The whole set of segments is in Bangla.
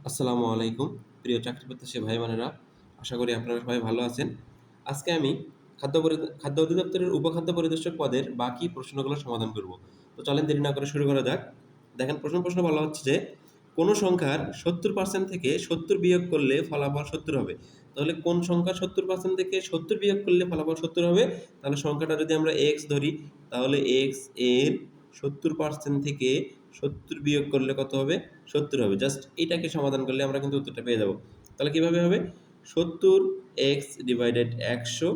আসসালামু আলাইকুম প্রিয় চাকরি প্রত্যাশী ভাই বোনেরা, আশা করি আপনারা সবাই ভালো আছেন। আজকে আমি খাদ্য অধিদপ্তরের উপখাদ্য পরিদর্শক পদের বাকি প্রশ্নগুলো সমাধান করব। তো চলেন দেরি না করে শুরু করা যাক। দেখেন প্রশ্ন বলা হচ্ছে যে কোন সংখ্যার 70% থেকে 70 বিয়োগ করলে ফলাফল 70 হবে। তাহলে কোন সংখ্যার 70% থেকে 70 বিয়োগ করলে ফলাফল 70 হবে? তাহলে সংখ্যাটা যদি আমরা x ধরি, তাহলে x এর 70% থেকে 70 বিয়োগ করলে কত হবে? 70 হবে। জাস্ট এটাকে সমাধান করলে আমরা কিন্তু উত্তরটা পেয়ে যাব। তাহলে কিভাবে হবে? 70x ডিভাইডেড 100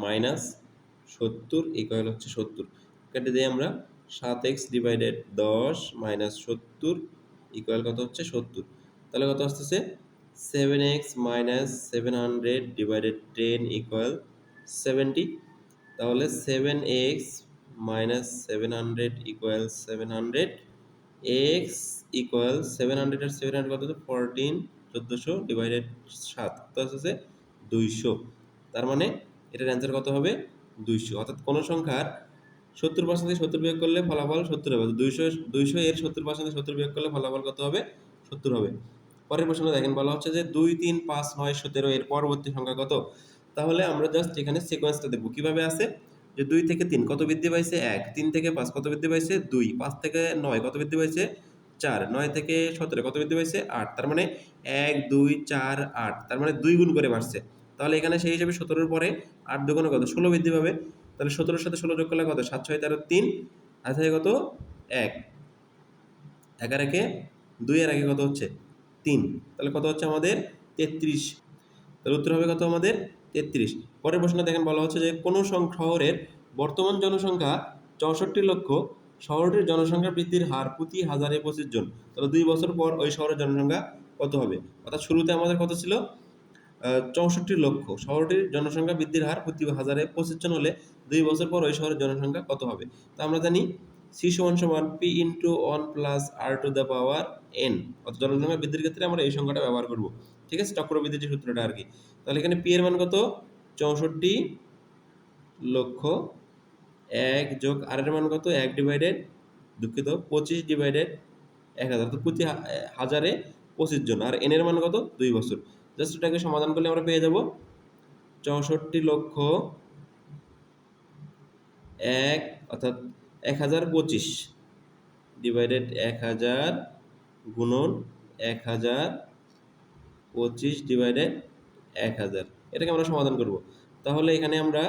মাইনাস 70 ইকুয়াল হচ্ছে 70। কেটে দেই আমরা। 7x ডিভাইডেড 10 মাইনাস 70 ইকুয়াল কত হচ্ছে? 70। তাহলে কত আসতেছে? 7x minus 700 divided 10 equal 70। তাহলে 7x minus 700 equal 700, x equal 700 আর 700 কত হচ্ছে? 14, 1400 ডিভাইডেড 7 কত আসছে? 200। তার মানে এটার অ্যান্সার কত হবে? 200। অর্থাৎ কোন সংখ্যার 70% থেকে 70 বিয়োগ করলে ফলাফল 70 হবে। 200 এর 70% থেকে 70 বিয়োগ করলে ফলাফল কত হবে? 70 হবে। পরের প্রশ্নটা দেখেন, বলা হচ্ছে যে 2, 3, 5, 9, 17 এর পরবর্তী সংখ্যা কত? তাহলে আমরা জাস্ট এখানে সিকোয়েন্সটা দেখব। কিভাবে আছে? যে 2 থেকে 3 কত বৃদ্ধি পাইছে? 1, 3 থেকে 5 কত বৃদ্ধি পাইছে? 2, 5 থেকে 9 কত বৃদ্ধি পাইছে? 4, 9 থেকে 17 কত বৃদ্ধি পাইছে? 8। তার মানে 1, 2, 4, 8, তার মানে 2 গুণ করে বাড়ছে। তাহলে এখানে সেই হিসেবে 17 এর পরে 8 দুগুণে কত? 16 বৃদ্ধি পাবে। তাহলে 17 এর সাথে 16 যোগ করলে কত? 7, 6, 13, 3, আর থাকে কত? 1, 1 আর একে 2, আর একে কত হচ্ছে? 3। তাহলে কত হচ্ছে আমাদের? 33। তাহলে উত্তর হবে কত আমাদের? 33। পরের প্রশ্নে দেখেন, বলা হচ্ছে যে কোন শহরের বর্তমান জনসংখ্যা 64 লক্ষ, শহরটির জনসংখ্যা বৃদ্ধির হার প্রতি হাজারে 25 জন। তাহলে 2 বছর পর ওই শহরের জনসংখ্যা কত হবে? অর্থাৎ শুরুতে আমাদের কত ছিল? 64 লক্ষ। শহরটির জনসংখ্যা বৃদ্ধির হার প্রতি হাজারে 25 জন হলে 2 বছর পর ওই শহরের জনসংখ্যা কত হবে? তো আমরা জানি c সমান p into 1 plus r to the power n। অর্থাৎ জনসংখ্যা বৃদ্ধির ক্ষেত্রে আমরা এই সংখ্যাটা ব্যবহার করব। ঠিক আছে, চক্রবৃদ্ধির যে সূত্রটা আর কি। তাহলে এখানে p এর মান কত? 64 লক্ষ। 1 যোগ r এর মান কত? 1 ডিভাইডেড, দুঃখিত, 25 ডিভাইডেড 1000, তো প্রতি হাজারে 25 জন। আর n এর মান কত? 2 বছর। জাস্ট এটাকে সমাধান করলে আমরা পেয়ে যাব 64 লক্ষ 1 অর্থাৎ 1025 ডিভাইডেড 1000 গুণন 1025 ডিভাইডেড 1000। এটাকে আমরা সমাধান করব। তাহলে এখানে আমরা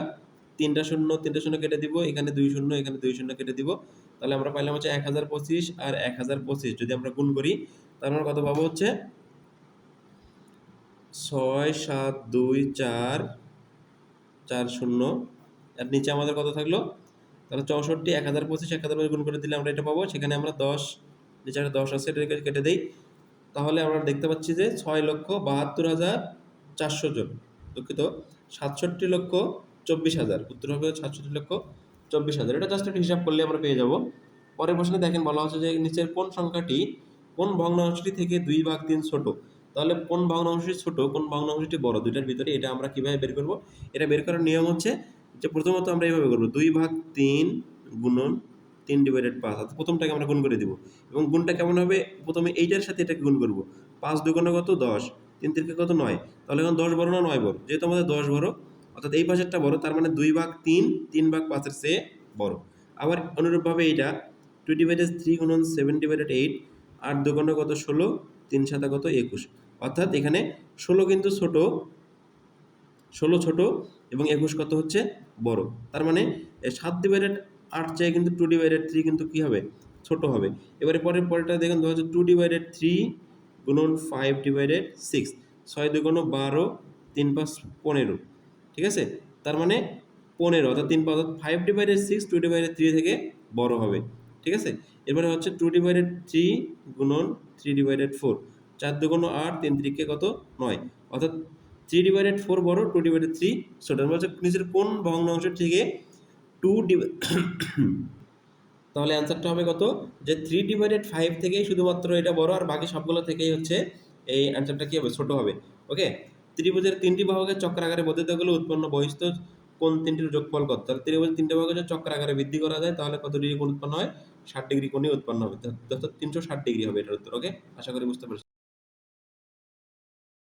3টা শূন্য কেটে দিব, এখানে 2 শূন্য, এখানে 2 শূন্য কেটে দিব। তাহলে আমরা পাইলাম হচ্ছে 1025 আর 1025 যদি আমরা গুণ করি, তাহলে আমরা কত পাবো? হচ্ছে 6, 7, 2, 4, 4 শূন্য। এর নিচে আমাদের কত থাকলো? তাহলে 64, 1025, 1025 গুণ করে দিলে আমরা এটা পাবো। সেখানে আমরা 10, নিচে একটা 10 আছে, এটাকে কেটে দেই। তাহলে আমরা দেখতে পাচ্ছি যে 6,72,400 জন। দুঃখিত, 67,24,000। উত্তর হবে 67,24,000। এটা জাস্ট একটা হিসাব করলে আমরা পেয়ে যাব। পরের প্রশ্নে দেখেন, বলা হচ্ছে যে নিচের কোন সংখ্যাটি কোন ভগ্নাংশটি থেকে 2/3 ছোট? তাহলে কোন ভগ্নাংশটি ছোট, কোন ভগ্নাংশটি বড়, দুইটার ভিতরে এটা আমরা কিভাবে বের করব? এটা বের করার নিয়ম হচ্ছে যে প্রথমত আমরা এইভাবে করব, 2/3 গুণন 3/5। অর্থাৎ প্রথমটাকে আমরা গুণ করে দিব। এবং গুণটা কেমন হবে? প্রথমে এইটার সাথে এটাকে গুণ করব। 5 দুগুণে কত? 10, 3 তিরকে কত? 9। তাহলে এখন 10 বড় না 9 বড়? যেহেতু আমাদের 10 বড়, অর্থাৎ এই পাশেরটা বড়, তার মানে 2/3 3/5 এর চেয়ে বড়। আবার অনুরূপভাবে এইটা 2/3 গুণন 7/8, 8 দুগুণে কত? 16, 3 সাতা কত? 21। অর্থাৎ এখানে 16 কিন্তু ছোট, 16 ছোট এবং 21 কত হচ্ছে? বড়। তার মানে 7/8 চেয়ে কিন্তু 2/3 কিন্তু কি হবে? ছোট হবে। এবারে পরেরটা দেখুন, 2/3 গুণন 5/6, 6 দুগুণ 12, 3 5 15। ঠিক আছে, তার মানে 15, অর্থাৎ 3 5 5/6 2/3 থেকে বড় হবে। ঠিক আছে, এবারে হচ্ছে 2/3 গুণন 3/4, 4 দুগুণ 8, 3 তিরিকে কত? 9। অর্থাৎ 3/4 বড়, 2/3 ছোট। বলছে নিচের কোন ভগ্নাংশ থেকে 2 তাহলে অ্যান্সারটা হবে কত? যে 3/5 থেকেই শুধুমাত্র এটা বড়, আর বাকি সবগুলো থেকেই হচ্ছে এই অ্যান্সারটা কি হবে? ছোট হবে। ওকে, ত্রিভুজের 3টি বাহুকে চক্রাকারে বর্ধিত করলে উৎপন্ন বহিস্থ কোণ 3টির যোগফল কত? তাহলে ত্রিভুজের 3টে বাহুকে যদি চক্রাকারে বৃদ্ধি করা যায় তাহলে কত ডিগ্রি কোণ উৎপন্ন হয়? 60 ডিগ্রি কোণই উৎপন্ন হবে। অর্থাৎ 360 ডিগ্রি হবে এটার উত্তর। ওকে, আশা করি বুঝতে পারছি।